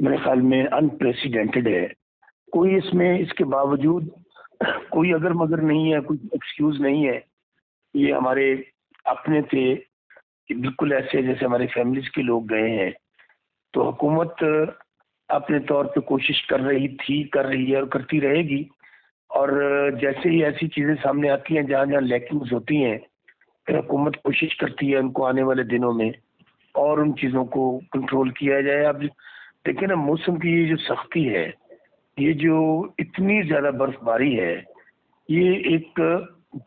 میرے خیال میں انپریسیڈنٹڈ ہے. کوئی اس میں اس کے باوجود کوئی اگر مگر نہیں ہے, کوئی ایکسکیوز نہیں ہے. یہ ہمارے اپنے تھے کہ بالکل ایسے جیسے ہمارے فیملیز کے لوگ گئے ہیں. تو حکومت اپنے طور پہ کوشش کر رہی تھی, کر رہی ہے اور کرتی رہے گی. اور جیسے ہی ایسی چیزیں سامنے آتی ہیں جہاں جہاں لیکنگز ہوتی ہیں, پھر حکومت کوشش کرتی ہے ان کو آنے والے دنوں میں اور ان چیزوں کو کنٹرول کیا جائے. اب دیکھیں نا, موسم کی یہ جو سختی ہے, یہ جو اتنی زیادہ برف باری ہے, یہ ایک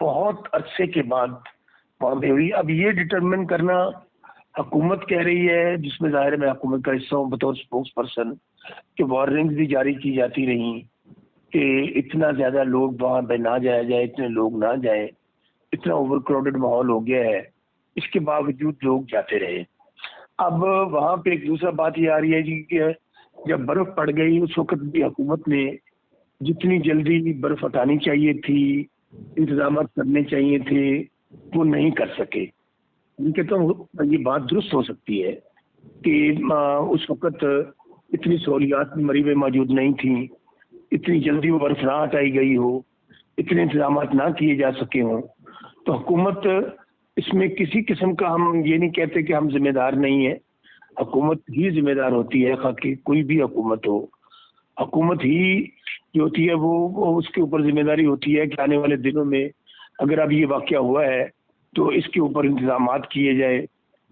بہت عرصے کے بعد وہاں پہ ہوئی. اب یہ ڈٹرمن کرنا حکومت کہہ رہی ہے, جس میں ظاہر ہے میں حکومت کا حصہ ہوں بطور اسپوکس پرسن, کہ وارننگز بھی جاری کی جاتی رہیں کہ اتنا زیادہ لوگ وہاں پہ نہ جایا جائے, اتنے لوگ نہ جائیں, اتنا اوور کراؤڈڈ ماحول ہو گیا ہے. اس کے باوجود لوگ جاتے رہے. اب وہاں پہ ایک دوسرا بات یہ آ رہی ہے جی کہ جب برف پڑ گئی اس وقت بھی حکومت نے جتنی جلدی برف ہٹانی چاہیے تھی, انتظامات کرنے چاہیے تھے, وہ نہیں کر سکے. میں کہتا ہوں یہ بات درست ہو سکتی ہے کہ اس وقت اتنی سہولیات مریض موجود نہیں تھیں, اتنی جلدی وہ برف نہ ہٹائی گئی ہو, اتنے انتظامات نہ کیے جا سکے ہوں. تو حکومت اس میں کسی قسم کا, ہم یہ نہیں کہتے کہ ہم ذمہ دار نہیں ہیں, حکومت ہی ذمہ دار ہوتی ہے, خواہ کہ کوئی بھی حکومت ہو. حکومت ہی جو ہوتی ہے وہ اس کے اوپر ذمہ داری ہوتی ہے کہ آنے والے دنوں میں اگر اب یہ واقعہ ہوا ہے تو اس کے اوپر انتظامات کیے جائے,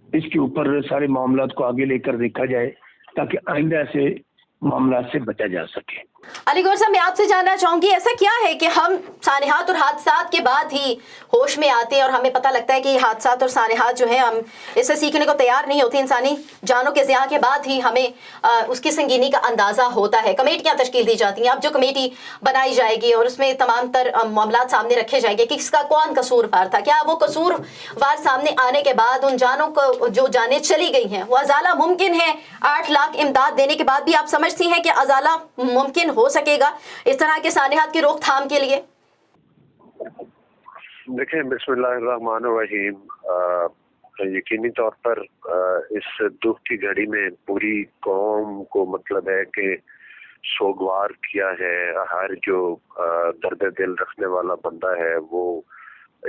اس کے اوپر سارے معاملات کو آگے لے کر دیکھا جائے تاکہ آئندہ ایسے معاملات سے بچا جا سکے. علی گور صاحب, میں آپ سے جاننا چاہوں گی, ایسا کیا ہے کہ ہم سانحات اور حادثات کے بعد ہی ہوش میں آتے ہیں اور ہمیں پتہ لگتا ہے کہ یہ حادثات اور سانحات جو ہیں ہم اس سے سیکھنے کو تیار نہیں ہوتے, انسانی جانوں کے ضیاع کے بعد ہی ہمیں اس کی سنگینی کا اندازہ ہوتا ہے. کمیٹیاں تشکیل دی جاتی ہیں, اب جو کمیٹی بنائی جائے گی اور اس میں تمام تر معاملات سامنے رکھے جائیں گے کہ اس کا کون قصوروار تھا, کیا وہ قصوروار سامنے آنے کے بعد ان جانوں کو جو جانیں چلی گئی ہیں وہ ازالہ ممکن ہے؟ 8 لاکھ امداد دینے کے بعد بھی آپ سمجھتی ہیں کہ ازالہ ممکن ہو سکے گا اس طرح کے سانحات کی روک تھام کے لیے؟ دیکھیں, بسم اللہ الرحمن الرحیم. یقینی طور پر اس دکھ کی گھڑی میں پوری قوم کو مطلب ہے کہ سوگوار کیا ہے. ہر جو درد دل رکھنے والا بندہ ہے وہ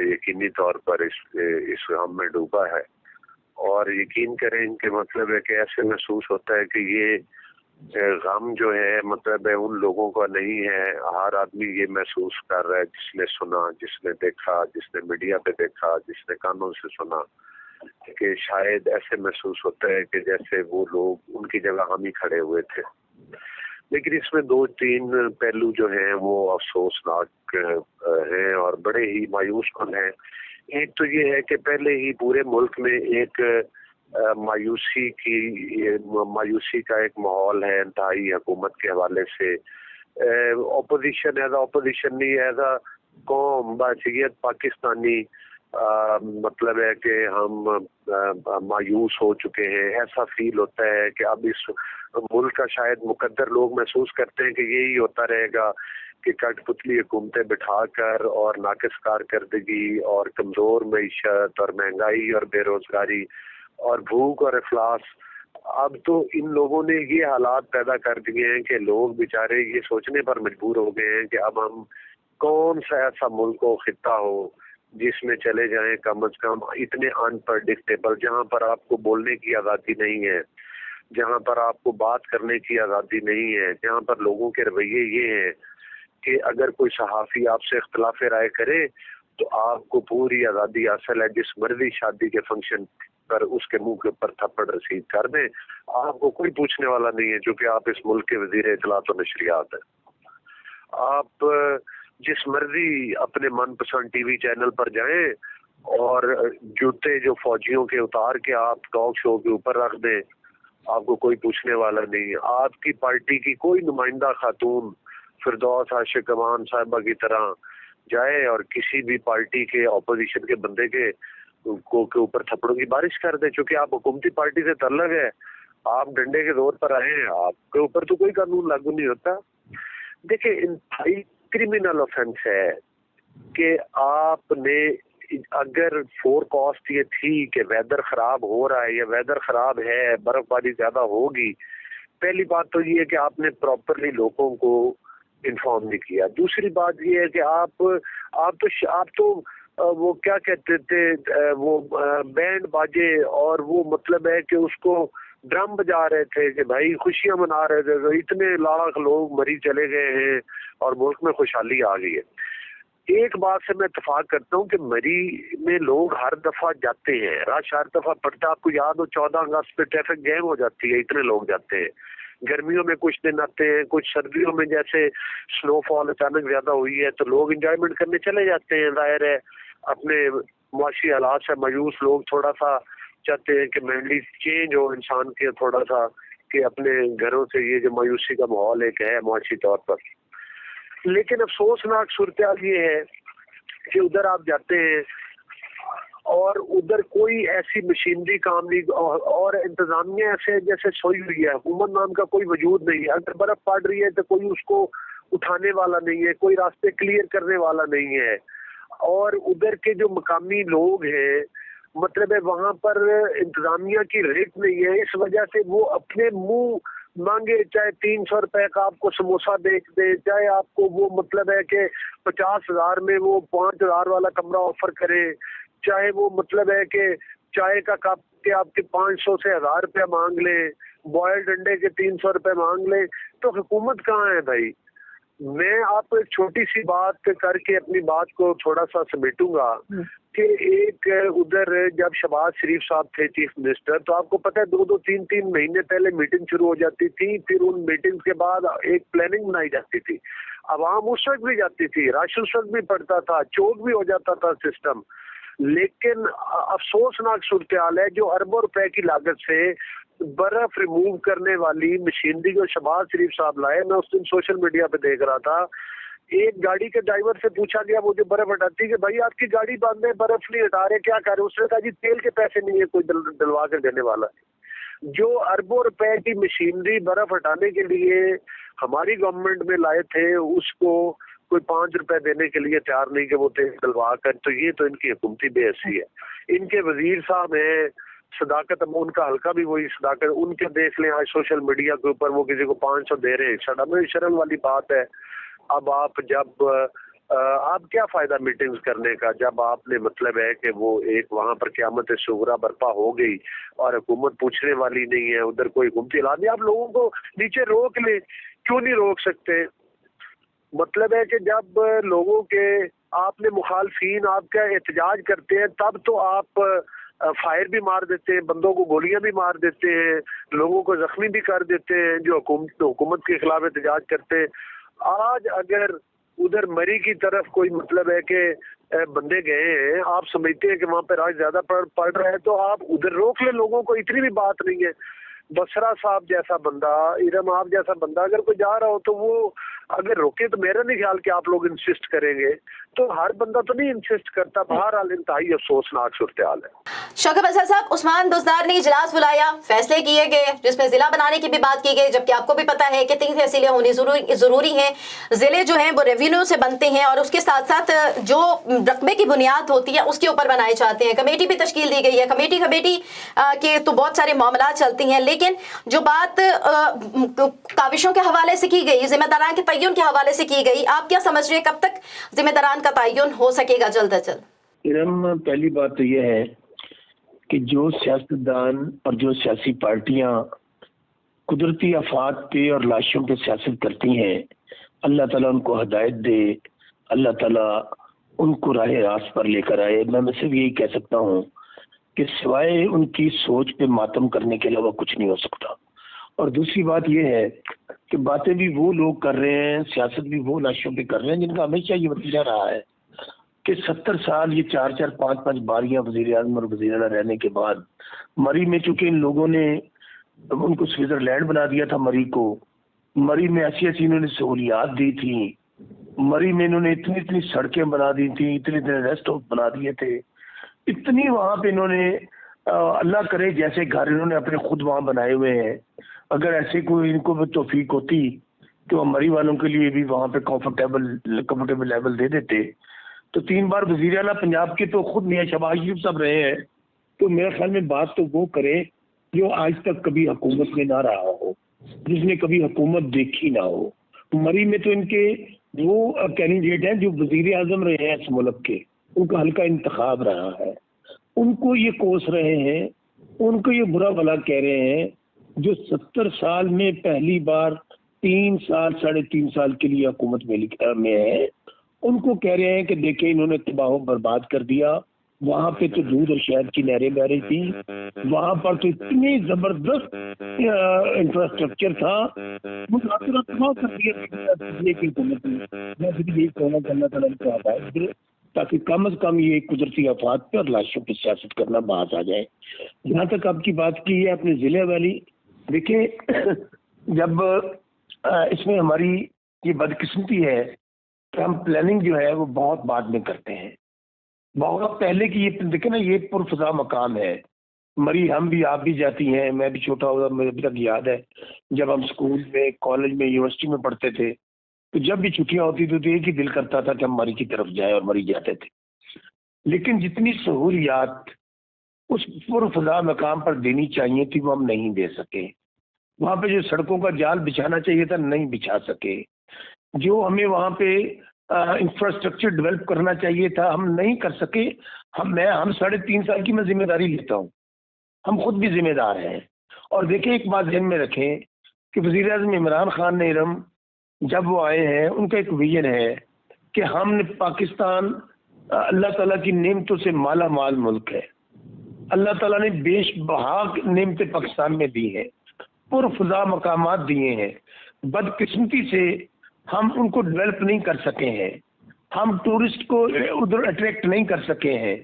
یقینی طور پر اس غم میں ڈوبا ہے. اور یقین کریں کہ مطلب ہے کہ ایسے محسوس ہوتا ہے کہ یہ غم جو ہے مطلب ہے ان لوگوں کا نہیں ہے. ہر آدمی یہ محسوس کر رہا ہے جس نے سنا, جس نے دیکھا, جس نے میڈیا پہ دیکھا, جس نے کانوں سے سنا, کہ شاید ایسے محسوس ہوتا ہے کہ جیسے وہ لوگ ان کی جگہ ہم ہی کھڑے ہوئے تھے. لیکن اس میں 2-3 پہلو جو ہیں وہ افسوسناک ہیں اور بڑے ہی مایوس کن ہیں. ایک تو یہ ہے کہ پہلے ہی پورے ملک میں ایک مایوسی کا ایک ماحول ہے انتہائی حکومت کے حوالے سے. اپوزیشن ایز اپوزیشن نہیں, ایز اے قوم بحیثیت پاکستانی مطلب ہے کہ ہم مایوس ہو چکے ہیں. ایسا فیل ہوتا ہے کہ اب اس ملک کا شاید مقدر لوگ محسوس کرتے ہیں کہ یہی ہوتا رہے گا کہ کٹ پتلی حکومتیں بٹھا کر اور ناقص کارکردگی اور کمزور معیشت اور مہنگائی اور بے روزگاری اور بھوک اور افلاس. اب تو ان لوگوں نے یہ حالات پیدا کر دیے ہیں کہ لوگ بیچارے یہ سوچنے پر مجبور ہو گئے ہیں کہ اب ہم کون سا ایسا ملک و خطہ ہو جس میں چلے جائیں کم از کم اتنے انپرڈکٹیبل, جہاں پر آپ کو بولنے کی آزادی نہیں ہے, جہاں پر آپ کو بات کرنے کی آزادی نہیں ہے, جہاں پر لوگوں کے رویے یہ ہیں کہ اگر کوئی صحافی آپ سے اختلاف رائے کرے تو آپ کو پوری آزادی حاصل ہے جس مرضی شادی کے فنکشن پر اس کے منہ کے اوپر تھپڑ رسید کر دیں, آپ کو کوئی پوچھنے والا نہیں ہے چونکہ آپ اس ملک کے وزیر اطلاعات و نشریات ہیں. آپ جس مرضی اپنے من پسند ٹی وی چینل پر جائیں اور جوتے جو فوجیوں کے اتار کے آپ ٹاک شو کے اوپر رکھ دیں, آپ کو کوئی پوچھنے والا نہیں. آپ کی پارٹی کی کوئی نمائندہ خاتون فردوس عاشق امان صاحبہ کی طرح جائے اور کسی بھی پارٹی کے اپوزیشن کے بندے کے اوپر تھپڑوں کی بارش کر دے, چونکہ آپ حکومتی پارٹی سے تعلق ہے, آپ ڈنڈے کے زور پر آئے ہیں, آپ کے اوپر تو کوئی قانون لاگو نہیں ہوتا. دیکھیں, انتہائی کرمنل آفینس ہے کہ آپ نے اگر فور کاسٹ یہ تھی کہ ویدر خراب ہو رہا ہے یا ویدر خراب ہے, برف باری زیادہ ہوگی, پہلی بات تو یہ ہے کہ آپ نے پراپرلی لوگوں کو انفارم نہیں کیا. دوسری بات یہ ہے کہ آپ تو وہ کیا کہتے تھے وہ بینڈ باجے اور وہ مطلب ہے کہ اس کو ڈرم بجا رہے تھے کہ بھائی خوشیاں منا رہے تھے. تو اتنے لاکھ لوگ مری چلے گئے ہیں اور ملک میں خوشحالی آ گئی ہے. ایک بات سے میں اتفاق کرتا ہوں کہ مری میں لوگ ہر دفعہ جاتے ہیں, رش ہر دفعہ پڑتا ہے. آپ کو یاد ہو 14 اگست پہ ٹریفک جیم ہو جاتی ہے, اتنے لوگ جاتے ہیں. گرمیوں میں کچھ دن آتے ہیں, کچھ سردیوں میں جیسے سنو فال اچانک زیادہ ہوئی ہے تو لوگ انجوائمنٹ کرنے چلے جاتے ہیں. ظاہر ہے اپنے معاشی حالات سے مایوس لوگ تھوڑا سا چاہتے ہیں کہ مینٹلی چینج ہو انسان کے, تھوڑا سا کہ اپنے گھروں سے یہ جو مایوسی کا ماحول ایک ہے معاشی طور پر. لیکن افسوسناک صورتحال یہ ہے کہ ادھر آپ جاتے ہیں اور ادھر کوئی ایسی مشینری کام نہیں, اور انتظامیہ ایسے جیسے سوئی ہوئی ہے. حکومت نام کا کوئی وجود نہیں ہے. اگر برف پڑ رہی ہے تو کوئی اس کو اٹھانے والا نہیں ہے, کوئی راستے کلیئر کرنے والا نہیں ہے. اور ادھر کے جو مقامی لوگ ہیں مطلب ہے وہاں پر انتظامیہ کی ریٹ نہیں ہے. اس وجہ سے وہ اپنے منہ مانگے, چاہے 300 روپے کا آپ کو سموسہ بیچ دے, چاہے آپ کو وہ مطلب ہے کہ 50,000 میں وہ 5,000 والا کمرہ آفر کرے, چاہے وہ مطلب ہے کہ چائے کا کپ کے آپ کے 500 سے 1,000 روپے مانگ لیں, بوائلڈ انڈے کے 300 روپے مانگ لیں. تو حکومت کہاں ہے بھائی؟ میں آپ ایک چھوٹی سی بات کر کے اپنی بات کو تھوڑا سا سمیٹوں گا کہ ایک ادھر جب شہباز شریف صاحب تھے چیف منسٹر تو آپ کو پتہ ہے 2-3 مہینے پہلے میٹنگ شروع ہو جاتی تھی. پھر ان میٹنگ کے بعد ایک پلاننگ بنائی جاتی تھی. عوام اس وقت بھی جاتی تھی, رش اس وقت بھی پڑتا تھا, چوک بھی ہو جاتا تھا سسٹم. لیکن افسوسناک صورتحال ہے جو اربوں روپے کی لاگت سے برف ریموو کرنے والی مشینری جو شہباز شریف صاحب لائے. میں اس دن سوشل میڈیا پہ دیکھ رہا تھا, ایک گاڑی کے ڈرائیور سے پوچھا گیا وہ جو برف ہٹاتی کہ بھائی آپ کی گاڑی بند ہے, برف نہیں ہٹا رہے, کیا کر رہے؟ اس نے کہا جی تیل کے پیسے نہیں ہے کوئی دلوا کے دینے والا. جو اربوں روپے کی مشینری برف ہٹانے کے لیے ہماری گورنمنٹ میں لائے تھے اس کو کوئی 5 روپے دینے کے لیے تیار نہیں کہ وہ تیل دلوا کر. تو یہ تو ان کی حکومتی بے حسی ہے. ان کے وزیر صاحب ہیں صداقت, ان کا حلقہ بھی وہی صداقت, ان کے دیکھ لیں آج سوشل میڈیا کے اوپر وہ کسی کو 500 دے رہے ہیں. شرم والی بات ہے. اب آپ کیا فائدہ میٹنگز کرنے کا جب آپ نے مطلب ہے کہ وہ ایک وہاں پر قیامت صغریٰ برپا ہو گئی اور حکومت پوچھنے والی نہیں ہے, ادھر کوئی حکومتی اعلان نہیں. آپ لوگوں کو نیچے روک لیں, کیوں نہیں روک سکتے؟ مطلب ہے کہ جب لوگوں کے آپ نے مخالفین آپ کا احتجاج کرتے ہیں تب تو آپ فائر بھی مار دیتے ہیں, بندوں کو گولیاں بھی مار دیتے ہیں, لوگوں کو زخمی بھی کر دیتے ہیں جو حکومت کے خلاف احتجاج کرتے ہیں. آج اگر ادھر مری کی طرف کوئی مطلب ہے کہ بندے گئے ہیں, آپ سمجھتے ہیں کہ وہاں پہ راج زیادہ پڑ رہا ہے تو آپ ادھر روک لیں لوگوں کو, اتنی بھی بات نہیں ہے. بسرا صاحب جیسا بندہ, ارم آپ جیسا بندہ اگر کوئی جا رہا ہو تو وہ اگر روکے تو میرا نہیں خیال کہ آپ لوگ انسسٹ کریں گے. تو ہر بندہ تو نہیں انسسٹ کرتا. بہرحال انتہائی افسوسناک صورتحال ہے. شوکت اظہر صاحب, عثمان بزدار نے اجلاس بلایا, فیصلے کیے گئے جس میں ضلع بنانے کی بھی بات کی گئی, جبکہ آپ کو بھی پتا ہے کہ 3 تحصیلیں ہونی ضروری ہیں. ضلع جو ہیں وہ ریونیو سے بنتے ہیں اور اس کے ساتھ ساتھ جو رقبے کی بنیاد ہوتی ہے اس کے اوپر بنائے جاتے ہیں. کمیٹی بھی تشکیل دی گئی ہے. کمیٹی کے تو بہت سارے معاملات چلتی ہیں, لیکن جو بات کاوشوں کے حوالے سے کی گئی, ذمہ داران کے تعین کے حوالے سے کی گئی, آپ کیا سمجھ رہے ہیں کب تک ذمہ داران کا تعین ہو سکے گا جلد از جلد؟ پہلی بات تو یہ ہے کہ جو سیاستدان اور جو سیاسی پارٹیاں قدرتی آفات پہ اور لاشوں پہ سیاست کرتی ہیں, اللہ تعالیٰ ان کو ہدایت دے, اللہ تعالیٰ ان کو راہ راست پر لے کر آئے. میں صرف یہی کہہ سکتا ہوں کہ سوائے ان کی سوچ پہ ماتم کرنے کے علاوہ کچھ نہیں ہو سکتا. اور دوسری بات یہ ہے کہ باتیں بھی وہ لوگ کر رہے ہیں, سیاست بھی وہ لاشوں پہ کر رہے ہیں جن کا ہمیشہ یہ وتیرہ رہا ہے کہ 70 سال یہ 4-4 5-5 باریاں وزیر اعظم اور وزیر اعلیٰ رہنے کے بعد مری میں, چونکہ ان لوگوں نے ان کو سوئٹزرلینڈ بنا دیا تھا, مری میں ایسی انہوں نے سہولیات دی تھی, مری میں انہوں نے اتنی سڑکیں بنا دی تھیں, اتنے ریسٹ ہاؤس بنا دیے تھے, اتنی وہاں پہ انہوں نے اللہ کرے جیسے گھر انہوں نے اپنے خود وہاں بنائے ہوئے ہیں. اگر ایسے کوئی ان کو توفیق ہوتی تو مری والوں کے لیے بھی وہاں پہ کمفرٹیبل لیول دے دیتے. تو 3 بار وزیر اعلیٰ پنجاب کے تو خود میاں شہباز شریف صاحب رہے ہیں, تو میرے خیال میں بات تو وہ کرے جو آج تک کبھی حکومت میں نہ رہا ہو. جس نے کبھی حکومت دیکھی نہ ہو. مری میں تو ان کے وہ کینڈیڈیٹ ہیں جو وزیر اعظم رہے ہیں اس ملک کے، ان کا ہلکا انتخاب رہا ہے، ان کو یہ کوس رہے ہیں، ان کو یہ برا بھلا کہہ رہے ہیں، جو 70 سال میں پہلی بار 3 سال 3.5 سال کے لیے حکومت میں ہے، ان کو کہہ رہے ہیں کہ دیکھیں انہوں نے تباہ و برباد کر دیا. وہاں پہ تو دودھ اور شہد کی نہریں بہ رہی تھی، وہاں پر تو اتنی زبردست انفراسٹرکچر تھا، وہ تباہ کر دیا حکومت نے. میں پھر یہی کہنا کہ اللہ تعالیٰ کو ہدایت دے تاکہ کم از کم یہ قدرتی آفات پہ اور لاشوں پہ سیاست کرنا باز آ جائے. جہاں تک آپ کی بات کی ہے اپنے ضلع والی، دیکھیں جب اس میں ہماری یہ بدقسمتی ہے کہ ہم پلاننگ جو ہے وہ بہت بعد میں کرتے ہیں. بہت پہلے کی یہ دیکھیں نا، یہ پرفضا مقام ہے. مری ہم بھی، آپ بھی جاتی ہیں، میں بھی چھوٹا ہوا، مجھے ابھی تک یاد ہے جب ہم اسکول میں، کالج میں، یونیورسٹی میں پڑھتے تھے تو جب بھی چھٹیاں ہوتی تھی تو ایک ہی دل کرتا تھا کہ ہم مری کی طرف جائیں، اور مری جاتے تھے. لیکن جتنی سہولیات اس پرفضا مقام پر دینی چاہیے تھی وہ ہم نہیں دے سکے. وہاں پہ جو سڑکوں کا جال بچھانا چاہیے تھا نہیں بچھا سکے. جو ہمیں وہاں پہ انفراسٹرکچر ڈیولپ کرنا چاہیے تھا ہم نہیں کر سکے. ہم 3.5 سال کی میں ذمہ داری لیتا ہوں، ہم خود بھی ذمہ دار ہیں. اور دیکھیں ایک بات ذہن میں رکھیں کہ وزیر اعظم عمران خان نے جب وہ آئے ہیں ان کا ایک ویژن ہے کہ ہم نے پاکستان اللہ تعالیٰ کی نعمتوں سے مالا مال ملک ہے. اللہ تعالیٰ نے بیش بہا نعمتیں پاکستان میں دی ہیں، پرفضا مقامات دیے ہیں. بدقسمتی سے ہم ان کو ڈیولپ نہیں کر سکے ہیں، ہم ٹورسٹ کو ادھر اٹریکٹ نہیں کر سکے ہیں.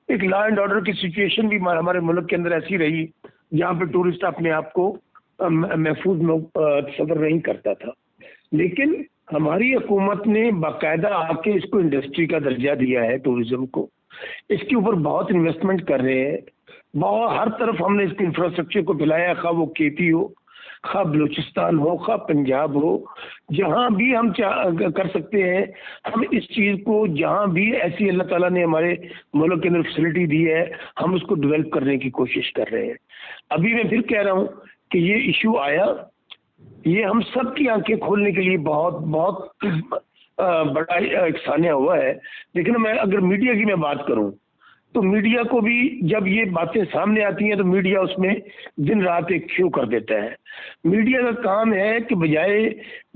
ایک لا اینڈ آرڈر کی سچویشن بھی ہمارے ملک کے اندر ایسی رہی جہاں پہ ٹورسٹ اپنے آپ کو محفوظ تصور نہیں کرتا تھا. لیکن ہماری حکومت نے باقاعدہ آ کے اس کو انڈسٹری کا درجہ دیا ہے، ٹورزم کو، اس کے اوپر بہت انویسٹمنٹ کر رہے ہیں. بہت ہر طرف ہم نے اس کے انفراسٹرکچر کو پھیلایا، خواہ وہ کیپی ہو، خواہ بلوچستان ہو، خواہ پنجاب ہو، جہاں بھی ہم کر سکتے ہیں ہم اس چیز کو، جہاں بھی ایسی اللہ تعالیٰ نے ہمارے ملک کے اندر فیسلٹی دی ہے ہم اس کو ڈیولپ کرنے کی کوشش کر رہے ہیں. ابھی میں پھر کہہ رہا ہوں کہ یہ ایشو آیا، یہ ہم سب کی آنکھیں کھولنے کے لیے بہت بہت بڑا ایک سانحہ ہوا ہے. لیکن میں اگر میڈیا کی میں بات کروں تو میڈیا کو بھی جب یہ باتیں سامنے آتی ہیں تو میڈیا اس میں دن رات ایک کیوں کر دیتا ہے. میڈیا کا کام ہے کہ بجائے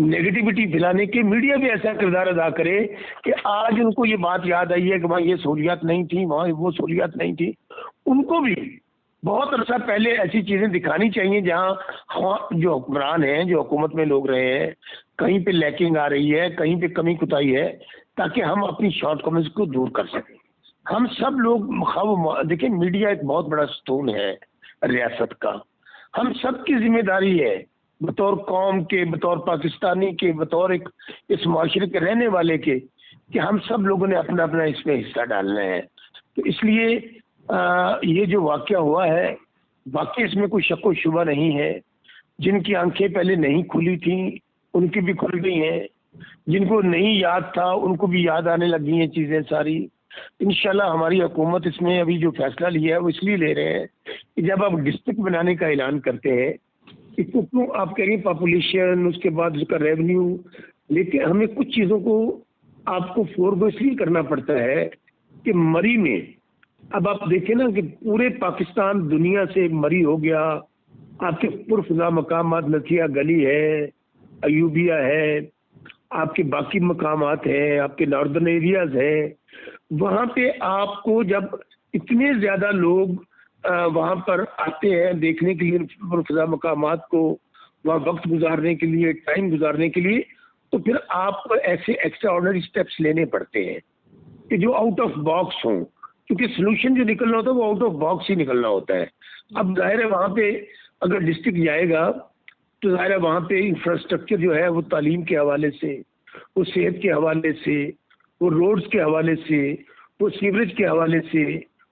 نیگیٹیوٹی پھیلانے کے، میڈیا بھی ایسا کردار ادا کرے کہ آج ان کو یہ بات یاد آئی ہے کہ وہاں یہ سہولیات نہیں تھیں، وہاں وہ سہولیات نہیں تھی. ان کو بھی بہت عرصہ پہلے ایسی چیزیں دکھانی چاہیے جہاں جو حکمران ہیں، جو حکومت میں لوگ رہے ہیں، کہیں پہ لیکنگ آ رہی ہے، کہیں پہ کمی کوتاہی ہے، تاکہ ہم اپنی شارٹ کمنٹس کو دور کر سکیں. ہم سب لوگ دیکھیں میڈیا ایک بہت بڑا ستون ہے ریاست کا، ہم سب کی ذمہ داری ہے بطور قوم کے، بطور پاکستانی کے، بطور ایک اس معاشرے کے رہنے والے کے، کہ ہم سب لوگوں نے اپنا اپنا اس میں حصہ ڈالنا ہے. تو اس لیے یہ جو واقعہ ہوا ہے واقعی اس میں کوئی شک و شبہ نہیں ہے. جن کی آنکھیں پہلے نہیں کھلی تھیں ان کی بھی کھل گئی ہیں، جن کو نہیں یاد تھا ان کو بھی یاد آنے لگی ہیں چیزیں ساری. انشاءاللہ ہماری حکومت اس میں ابھی جو فیصلہ لیا ہے وہ اس لیے لے رہے ہیں کہ جب آپ ڈسٹرکٹ بنانے کا اعلان کرتے ہیں، اس کو آپ کہیں گے پاپولیشن، اس کے بعد اس کا ریونیو، لیکن ہمیں کچھ چیزوں کو آپ کو فورگو اس لیے کرنا پڑتا ہے کہ مری میں اب آپ دیکھیں نا کہ پورے پاکستان دنیا سے مری ہو گیا. آپ کے پرفضا مقامات نتھیا گلی ہے، ایوبیہ ہے، آپ کے باقی مقامات ہیں، آپ کے ناردرن ایریاز ہیں. وہاں پہ آپ کو جب اتنے زیادہ لوگ وہاں پر آتے ہیں دیکھنے کے لیے پرفضا مقامات کو، وہاں وقت گزارنے کے لیے، ٹائم گزارنے کے لیے، تو پھر آپ کو ایسے ایکسٹرا آرڈنری اسٹیپس لینے پڑتے ہیں کہ جو آؤٹ آف باکس ہوں، کیونکہ سلوشن جو نکلنا ہوتا ہے وہ آؤٹ آف باکس ہی نکلنا ہوتا ہے. اب ظاہر ہے وہاں پہ اگر ڈسٹرکٹ جائے گا تو ظاہر ہے وہاں پہ انفراسٹرکچر جو ہے وہ تعلیم کے حوالے سے، وہ صحت کے حوالے سے، وہ روڈز کے حوالے سے، وہ سیوریج کے حوالے سے،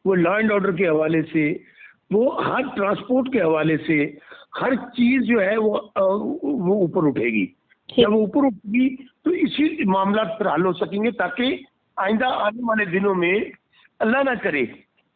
وہ لا اینڈ آرڈر کے حوالے سے، وہ ہر ٹرانسپورٹ کے حوالے سے، ہر چیز جو ہے وہ اوپر اٹھے گی. جب وہ اوپر اٹھے گی تو اسی معاملات پر حل ہو سکیں گے، تاکہ آئندہ آنے والے دنوں میں اللہ نہ کرے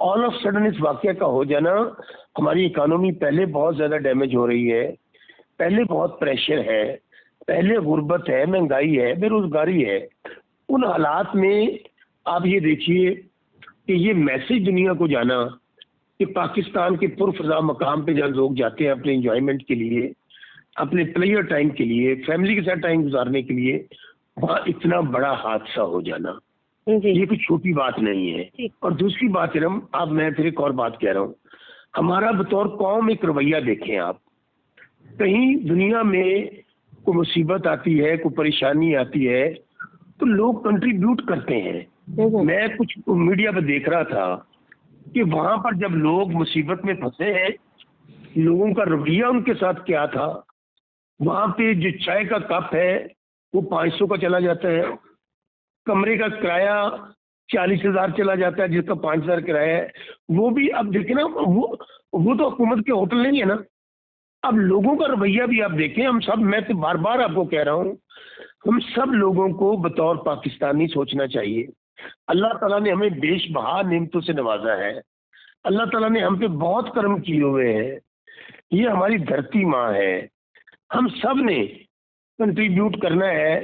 آل آف سڈن اس واقعہ کا ہو جانا، ہماری اکانومی پہلے بہت زیادہ ڈیمیج ہو رہی ہے، پہلے بہت پریشر ہے، پہلے غربت ہے، مہنگائی ہے، بے روزگاری ہے، ان حالات میں آپ یہ دیکھیے کہ یہ میسج دنیا کو جانا کہ پاکستان کے پرفضا مقام پہ جہاں لوگ جاتے ہیں اپنے انجوائمنٹ کے لیے، اپنے پلیئر ٹائم کے لیے، فیملی کے ساتھ ٹائم گزارنے کے لیے، وہاں اتنا بڑا حادثہ ہو جانا یہ کوئی چھوٹی بات نہیں ہے۔ اور دوسری بات ارم، اب میں پھر ایک اور بات کہہ رہا ہوں، ہمارا بطور قوم ایک رویہ دیکھیں آپ، کہیں دنیا میں کوئی مصیبت آتی ہے، کوئی پریشانی آتی ہے تو لوگ کنٹریبیوٹ کرتے ہیں۔ میں کچھ میڈیا پہ دیکھ رہا تھا کہ وہاں پر جب لوگ مصیبت میں پھنسے ہیں، لوگوں کا رویہ ان کے ساتھ کیا تھا، وہاں پہ جو چائے کا کپ ہے وہ 500 کا چلا جاتا ہے، کمرے کا کرایہ 40,000 چلا جاتا ہے، جس کا 5,000 کرایہ ہے، وہ بھی اب دیکھیں نا، وہ تو حکومت کے ہوٹل نہیں ہے نا، اب لوگوں کا رویہ بھی آپ دیکھیں۔ ہم سب، میں تو بار بار آپ کو کہہ رہا ہوں، ہم سب لوگوں کو بطور پاکستانی سوچنا چاہیے۔ اللہ تعالیٰ نے ہمیں بیش بہا نعمتوں سے نوازا ہے، اللہ تعالیٰ نے ہم پہ بہت کرم کیے ہوئے ہیں، یہ ہماری دھرتی ماں ہے، ہم سب نے کنٹریبیوٹ کرنا ہے۔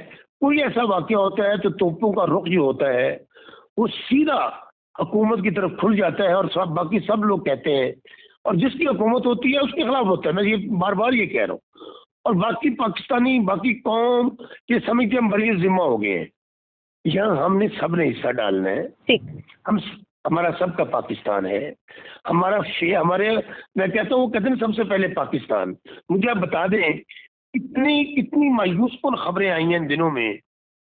کوئی ایسا واقعہ ہوتا ہے تو توپوں کا رخ جو ہوتا ہے وہ سیدھا حکومت کی طرف کھل جاتا ہے، اور باقی سب لوگ کہتے ہیں، اور جس کی حکومت ہوتی ہے اس کے خلاف ہوتا ہے۔ میں یہ بار بار یہ کہہ رہا ہوں، اور باقی پاکستانی، باقی قوم یہ سمجھتے ہم بڑی ذمہ ہو گئے ہیں، یہاں ہم نے سب نے حصہ ڈالنا ہے۔ ہمارا سب کا پاکستان ہے، ہمارے میں کہتا ہوں، وہ کہتے ہیں سب سے پہلے پاکستان۔ مجھے آپ بتا دیں، اتنی مایوس کن خبریں آئی ہیں ان دنوں میں،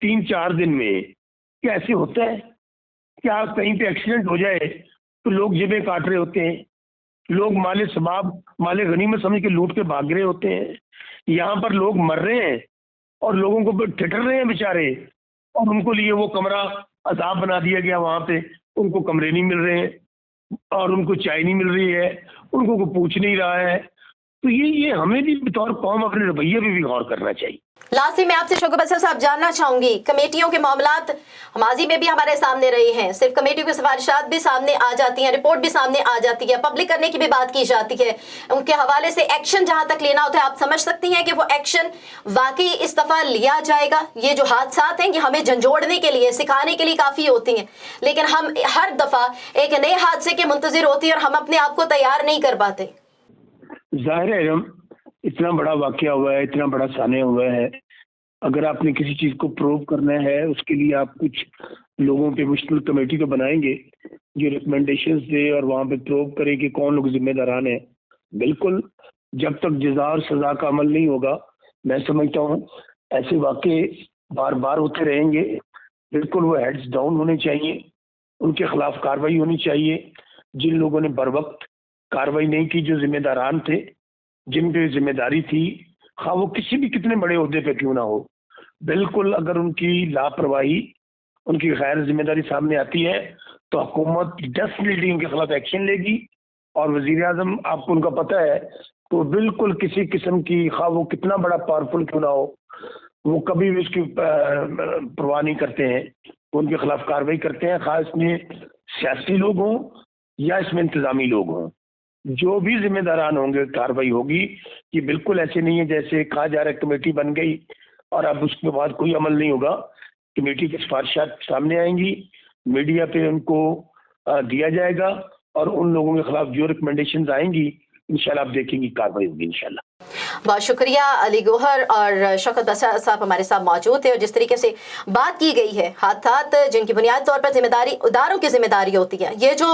3-4 دن میں، کہ ایسے ہوتا ہے کیا کہیں پہ ایکسیڈنٹ ہو جائے تو لوگ جیبیں کاٹ رہے ہوتے ہیں، لوگ مال ثواب، مال غنیمت سمجھ کے لوٹ کے بھاگ رہے ہوتے ہیں، یہاں پر لوگ مر رہے ہیں اور لوگوں کو ٹھٹر رہے ہیں بیچارے، اور ان کو لیے وہ کمرہ عذاب بنا دیا گیا، وہاں پہ ان کو کمرے نہیں مل رہے ہیں، اور ان کو چائے نہیں مل رہی ہے، ان کو کوئی پوچھ نہیں رہا ہے۔ تو یہ ہمیں بھی بطور قوم اپنے رویے پہ بھی غور کرنا چاہیے۔ لاسٹ میں آپ سے شوکت بسر صاحب جاننا چاہوں گی، کمیٹیوں کے معاملات ماضی میں بھی ہمارے سامنے رہے ہیں، صرف کمیٹیوں کی سفارشات بھی سامنے آ جاتی ہیں، رپورٹ بھی سامنے آ جاتی ہے، پبلک کرنے کی بھی بات کی جاتی ہے، ان کے حوالے سے ایکشن جہاں تک لینا ہوتا ہے، آپ سمجھ سکتی ہیں کہ وہ ایکشن واقعی اس دفعہ لیا جائے گا؟ یہ جو حادثات ہیں یہ ہمیں جھنجھوڑنے کے لیے، سکھانے کے لیے کافی ہوتی ہیں، لیکن ہم ہر دفعہ ایک نئے حادثے کے منتظر ہوتی ہیں اور ہم اپنے آپ کو تیار نہیں کر پاتے۔ ظاہر ہے اتنا بڑا واقعہ ہوا ہے، اتنا بڑا سانحہ ہوا ہے، اگر آپ نے کسی چیز کو پروو کرنا ہے، اس کے لیے آپ کچھ لوگوں پہ مشتمل کمیٹی کو بنائیں گے جو ریکمنڈیشنز دے اور وہاں پہ پروو کرے کہ کون لوگ ذمہ داران ہیں۔ بالکل، جب تک جزا اور سزا کا عمل نہیں ہوگا، میں سمجھتا ہوں ایسے واقعے بار بار ہوتے رہیں گے۔ بالکل وہ ہیڈز ڈاؤن ہونے چاہیے، ان کے خلاف کارروائی ہونی چاہیے، جن لوگوں نے بر وقت کارروائی نہیں کی، جو ذمہ داران تھے، جن پہ ذمہ داری تھی، خواہ وہ کسی بھی کتنے بڑے عہدے پہ کیوں نہ ہو، بالکل اگر ان کی لاپرواہی، ان کی غیر ذمہ داری سامنے آتی ہے تو حکومت ڈیفینیٹلی ان کے خلاف ایکشن لے گی۔ اور وزیر اعظم، آپ کو ان کا پتہ ہے، تو بالکل کسی قسم کی، خواہ وہ کتنا بڑا پاورفل کیوں نہ ہو، وہ کبھی بھی اس کی پرواہ نہیں کرتے ہیں، وہ ان کے خلاف کارروائی کرتے ہیں، خواہ اس میں سیاسی لوگ ہوں یا اس میں انتظامی لوگ ہوں، جو بھی ذمہ داران ہوں گے کارروائی ہوگی۔ یہ بالکل ایسے نہیں ہے جیسے کہا جا رہا ہے کمیٹی بن گئی اور اب اس کے بعد کوئی عمل نہیں ہوگا۔ کمیٹی کی سفارشات سامنے آئیں گی، میڈیا پہ ان کو دیا جائے گا، اور ان لوگوں کے خلاف جو ریکمنڈیشنز آئیں گی انشاءاللہ آپ دیکھیں گی کارروائی ہوگی انشاءاللہ۔ بہت شکریہ علی گوہر اور شوکت بسر صاحب ہمارے ساتھ موجود تھے، اور جس طریقے سے بات کی گئی ہے، حادثات جن کی بنیادی طور پر ذمہ داری اداروں کی ذمہ داری ہوتی ہے، یہ جو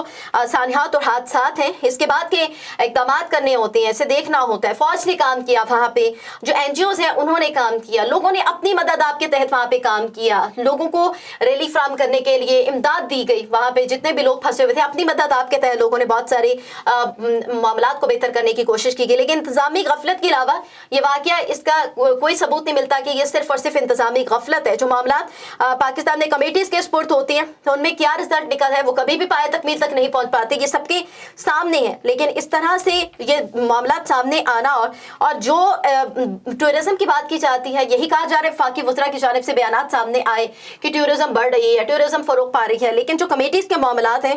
سانحات اور حادثات ہیں اس کے بعد کے اقدامات کرنے ہوتے ہیں، اسے دیکھنا ہوتا ہے۔ فوج نے کام کیا وہاں پہ، جو NGOs ہیں انہوں نے کام کیا، لوگوں نے اپنی مدد آپ کے تحت وہاں پہ کام کیا، لوگوں کو ریلیف فراہم کرنے کے لیے امداد دی گئی، وہاں پہ جتنے بھی لوگ پھنسے ہوئے تھے اپنی مدد آپ کے تحت لوگوں نے بہت سارے معاملات کو بہتر کرنے کی کوشش کی گئی، لیکن انتظامی غفلت کے علاوہ یہ واقعہ، اس کا کوئی ثبوت نہیں ملتا کہ یہ صرف اور صرف انتظامی غفلت ہے۔ جو معاملات پاکستان میں کمیٹیز کے سپرد ہوتے ہیں تو ان میں کیا رزلٹ نکل ہے وہ کبھی بھی پایہ تکمیل تک نہیں پہنچ پاتے، یہ سب کے سامنے ہے، لیکن اس طرح سے یہ معاملات سامنے آنا اور جو ٹورزم کی بات کی جاتی ہے، یہی کہا جا رہا ہے وفاقی وزراء کی جانب سے بیانات سامنے آئے کہ ٹورزم بڑھ رہی ہے، ٹورزم فروغ پا رہی ہے، لیکن جو کمیٹیز کے معاملات ہیں